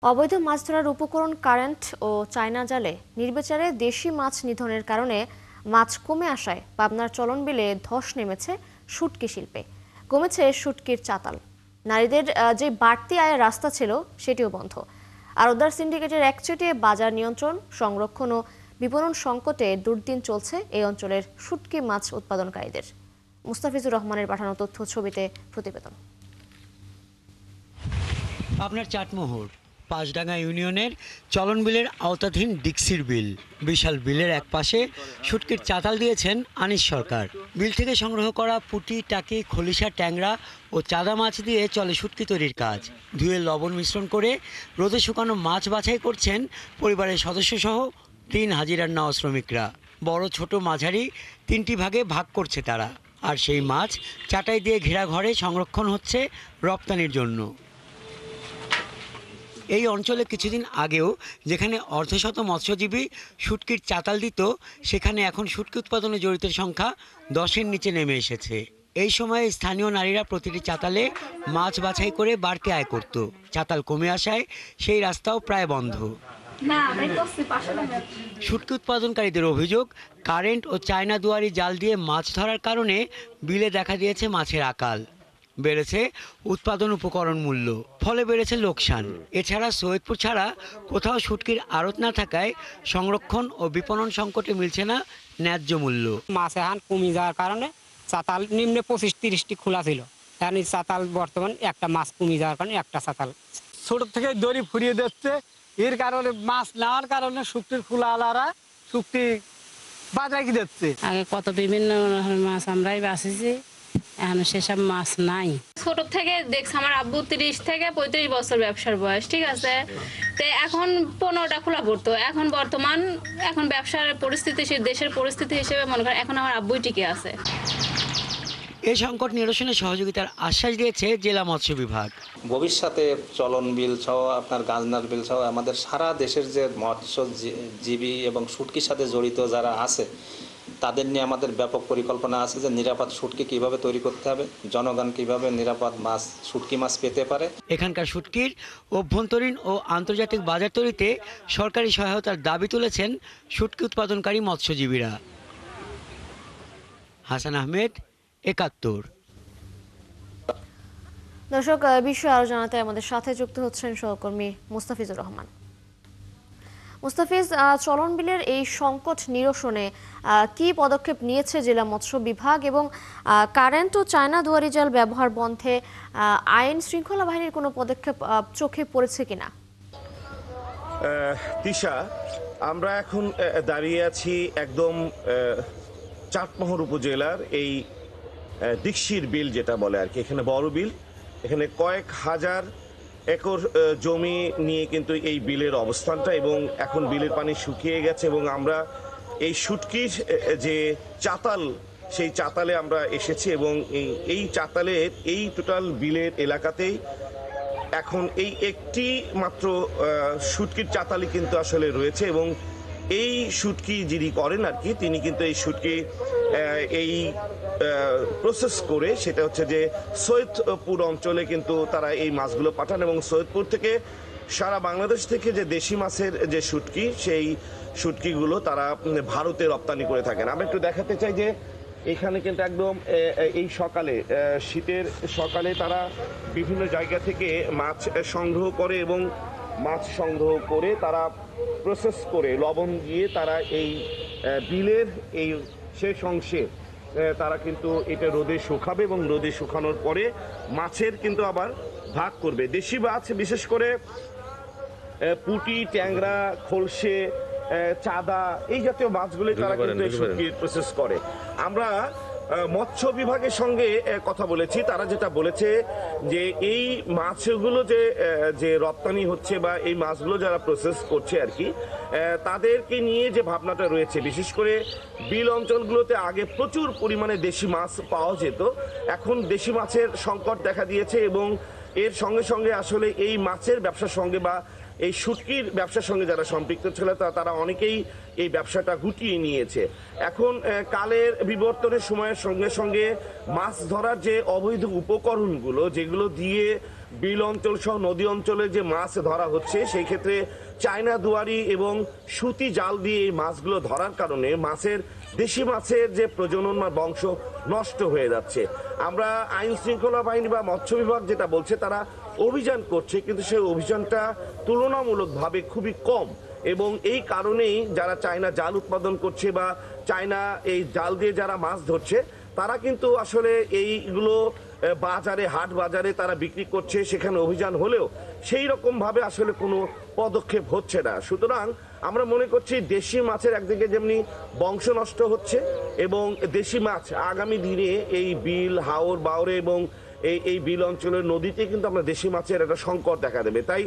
অবৈধ মাছ ধরার উপকরণ কারেন্ট ও চায়না জালে নির্বিচারে দেশি মাছ নিধনের কারণে মাছ কমে আসায় পাবনার চলন বিলে ধস নেমেছে শুটকি শিল্পে। কমেছে শুটকির চাতাল। নারীদের যে বাড়তি আয়ের রাস্তা ছিল সেটিও বন্ধ। আড়তদার সিন্ডিকেটের একচেটিয়া বাজার নিয়ন্ত্রণ, সংরক্ষণ ও বিপণন সংকটে দুর্দিন চলছে এই অঞ্চলের শুটকি মাছ উৎপাদনকারীদের। মুস্তাফিজুর রহমানের পাঠানো তথ্য ছবিতে প্রতিবেদন। আপনার চাটমোহর পাঁচডাঙ্গা ইউনিয়নের চলন বিলের আওতাধীন ডিক্সির বিল। বিশাল বিলের এক পাশে শুটকির চাতাল দিয়েছেন আনিস সরকার। বিল থেকে সংগ্রহ করা পুঁটি, টাকি, খলিশা, ট্যাংরা ও চাঁদা মাছ দিয়ে চলে শুটকি তৈরির কাজ। ধুয়ে লবণ মিশ্রণ করে রোদে শুকানো মাছ বাছাই করছেন পরিবারের সদস্যসহ 3 হাজিরার নেওয়া শ্রমিকরা। বড়, ছোট, মাঝারি 3টি ভাগে ভাগ করছে তারা। আর সেই মাছ চাটাই দিয়ে ঘেরা ঘরে সংরক্ষণ হচ্ছে রপ্তানির জন্য। এই অঞ্চলে কিছুদিন আগেও যেখানে অর্ধশত মৎস্যজীবী শুটকির চাতাল দিত, সেখানে এখন শুটকি উৎপাদনে জড়িতের সংখ্যা 10-এর নিচে নেমে এসেছে। এই সময়ে স্থানীয় নারীরা প্রতিটি চাতালে মাছ বাছাই করে বাড়তি আয় করত। চাতাল কমে আসায় সেই রাস্তাও প্রায় বন্ধ। শুটকি উৎপাদনকারীদের অভিযোগ, কারেন্ট ও চায়না দুয়ারি জাল দিয়ে মাছ ধরার কারণে বিলে দেখা দিয়েছে মাছের আকাল। বেড়েছে উৎপাদন উপকরণ মূল্য, ফলে বেড়েছে লোকসান। এছাড়া সৈয়দপুর ছাড়া কোথাও শুটকির আড়ত না থাকায় সংরক্ষণ ও বিপণন সংকটে মিলছে না ন্যায্য মূল্য। মাছ এখন কমে যাওয়ার কারণে চাতাল নিম্নে 25-30টি খোলা ছিল। এখন এই চাতাল বর্তমান একটা মাছ কমে যাওয়ার কারণে একটা চাতাল ছোট থেকে দড়ি ফুরিয়ে দিচ্ছে। এর কারণে মাছ নেওয়ার কারণে শুক্তির খোলা আলারা শুক্তি বাজারে দিচ্ছে। আগে কত বিভিন্ন মাছ আমরাই বাঁচেছি, এখন সেসব মাছ নাই। ছোট থেকে দেখছি আমার আব্বু 30 থেকে 35 বছর ব্যবসার বয়স, ঠিক আছে। তো এখন 15টা খোলা পড়তো, এখন বর্তমান এখন ব্যবসার পরিস্থিতি, দেশের পরিস্থিতি হিসেবে মনে করেন এখন আমার আব্বুই টিকে আছে। এই সংকট নিরসনে সহযোগিতার আশ্বাস দিয়েছে জেলা মৎস্য বিভাগ। ভবিষ্যতে চলন বিল সহ আপনার গাজনার বিল সহ আমাদের সারা দেশের যে মৎস্যজীবী এবং শুটকির সাথে জড়িত যারা আছে তাদের নিয়ে আমাদের ব্যাপক পরিকল্পনা আছে যে নিরাপদ শুটকি কিভাবে তৈরি করতে হবে, জনগণ কিভাবে নিরাপদ মাছ শুটকি মাছ পেতে পারে। এখানকার শুটকির অভ্যন্তরীণ ও আন্তর্জাতিক বাজার তৈরিতে সরকারি সহায়তার দাবি তুলেছেন শুটকি উৎপাদনকারী মৎস্যজীবীরা। হাসান আহমেদ, 71। দর্শক, বিষয়ে আরো জানাতে আমাদের সাথে যুক্ত হচ্ছেন সহকর্মী মুস্তাফিজুর রহমান। মুস্তাফিজ, চলন বিলের এই সংকট নিরসনে কি পদক্ষেপ নিয়েছে জেলা মৎস্য বিভাগ এবং কারেন্ট ও চায়না দুয়ারি জাল ব্যবহার বন্ধে আইন শৃঙ্খলা বাহিনীর কোনো পদক্ষেপ চোখে পড়েছে কিনা? তিশা, আমরা এখন দাঁড়িয়ে আছি একদম চাটমোহর উপজেলার এই ডিক্সির বিল যেটা বলে আর কি। এখানে বড় বিল, এখানে কয়েক হাজার একর জমি নিয়ে কিন্তু এই বিলের অবস্থানটা, এবং এখন বিলের পানি শুকিয়ে গেছে এবং আমরা এই শুটকির যে চাতাল, সেই চাতালে আমরা এসেছি এবং এই চাতালের এই টোটাল বিলের এলাকাতেই এখন এই একটি মাত্র শুটকির চাতালই কিন্তু আসলে রয়েছে। এবং এই শুটকি যিনি করেন আর কি, তিনি কিন্তু এই শুটকি এই প্রসেস করে সেটা হচ্ছে যে সৈয়দপুর অঞ্চলে কিন্তু তারা এই মাছগুলো পাঠান এবং সৈয়দপুর থেকে সারা বাংলাদেশ থেকে যে দেশি মাছের যে শুটকি, সেই শুটকিগুলো তারা ভারতে রপ্তানি করে থাকেন। আমরা একটু দেখাতে চাই যে এখানে কিন্তু একদম এই সকালে, শীতের সকালে তারা বিভিন্ন জায়গা থেকে মাছ সংগ্রহ করে এবং মাছ সংগ্রহ করে তারা প্রসেস করে লবণ দিয়ে তারা এই বিলের এই শেষ অংশে তারা কিন্তু এটা রোদে শুকাবে এবং রোদে শুকানোর পরে মাছের কিন্তু আবার ভাগ করবে। দেশি মাছ বিশেষ করে পুঁটি, ট্যাংরা, খলসে, চাঁদা, এই জাতীয় মাছগুলি তারা কিন্তু শুটকির প্রসেস করে। আমরা মৎস্য বিভাগের সঙ্গে কথা বলেছি, তারা যেটা বলেছে যে এই মাছগুলো যে রপ্তানি হচ্ছে বা এই মাছগুলো যারা প্রসেস করছে আর কি, তাদেরকে নিয়ে যে ভাবনাটা রয়েছে, বিশেষ করে বিল অঞ্চলগুলোতে আগে প্রচুর পরিমাণে দেশি মাছ পাওয়া যেত, এখন দেশি মাছের সংকট দেখা দিয়েছে এবং এর সঙ্গে সঙ্গে আসলে এই মাছের ব্যবসার সঙ্গে বা এই শুটকির ব্যবসার সঙ্গে যারা সম্পৃক্ত ছিল তারা অনেকেই এই ব্যবসাটা গুটিয়ে নিয়েছে। এখন কালের বিবর্তনের সময়ের সঙ্গে সঙ্গে মাছ ধরার যে অবৈধ উপকরণগুলো, যেগুলো দিয়ে বিল অঞ্চল সহ নদী অঞ্চলে যে মাছ ধরা হচ্ছে সেই ক্ষেত্রে চায়না দুয়ারি এবং সুতি জাল দিয়ে এই মাছগুলো ধরার কারণে দেশি মাছের যে প্রজনন বা বংশ নষ্ট হয়ে যাচ্ছে। আমরা আইন শৃঙ্খলা বাহিনী বা মৎস্য বিভাগ যেটা বলছে তারা অভিযান করছে, কিন্তু সেই অভিযানটা তুলনামূলকভাবে খুবই কম এবং এই কারণেই যারা চায়না জাল উৎপাদন করছে বা চায়না এই জাল দিয়ে যারা মাছ ধরছে তারা কিন্তু আসলে এইগুলো বাজারে হাট বাজারে তারা বিক্রি করছে, সেখানে অভিযান হলেও সেই রকম ভাবে আসলে কোনো পদক্ষেপ হচ্ছে না। সুতরাং আমরা মনে করছি দেশি মাছের একদিকে যেমনি বংশ নষ্ট হচ্ছে এবং দেশি মাছ আগামী দিনে এই বিল হাওর বাওরে এবং এই বিল অঞ্চলের নদীতে কিন্তু আমরা দেশি মাছের একটা সংকট দেখা দেবে। তাই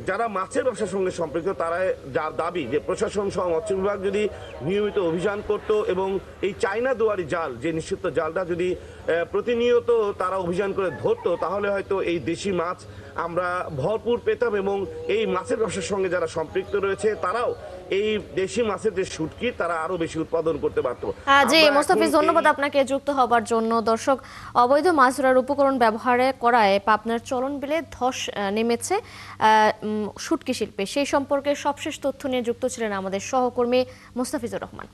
যারা মাছের ব্যবসার সঙ্গে সম্পৃক্ত তারা যার দাবি যে প্রশাসন সহ মৎস্য বিভাগ যদি নিয়মিত অভিযান করত এবং এই চায়না দুয়ারি জাল যে নিষিদ্ধ জালটা যদি প্রতিনিয়ত তারা অভিযান করে ধরতো তাহলে হয়তো এই দেশি মাছ আমরা ভরপুর পেতাম এবং এই মাছের ব্যবসার সঙ্গে যারা সম্পৃক্ত রয়েছে তারাও এই দেশি মাছের যে শুটকি তারা আরো বেশি উৎপাদন করতে পারতো। জি মোস্তাফিজ, ধন্যবাদ আপনাকে যুক্ত হবার জন্য। দর্শক, অবৈধ মাছ ধরার উপকরণ ব্যবহারে করায় পাবনার চলন বিলে ধস নেমেছে শুটকি শিল্পে। সেই সম্পর্কে সবশেষ তথ্য নিয়ে যুক্ত ছিলেন আমাদের সহকর্মী মোস্তাফিজুর রহমান।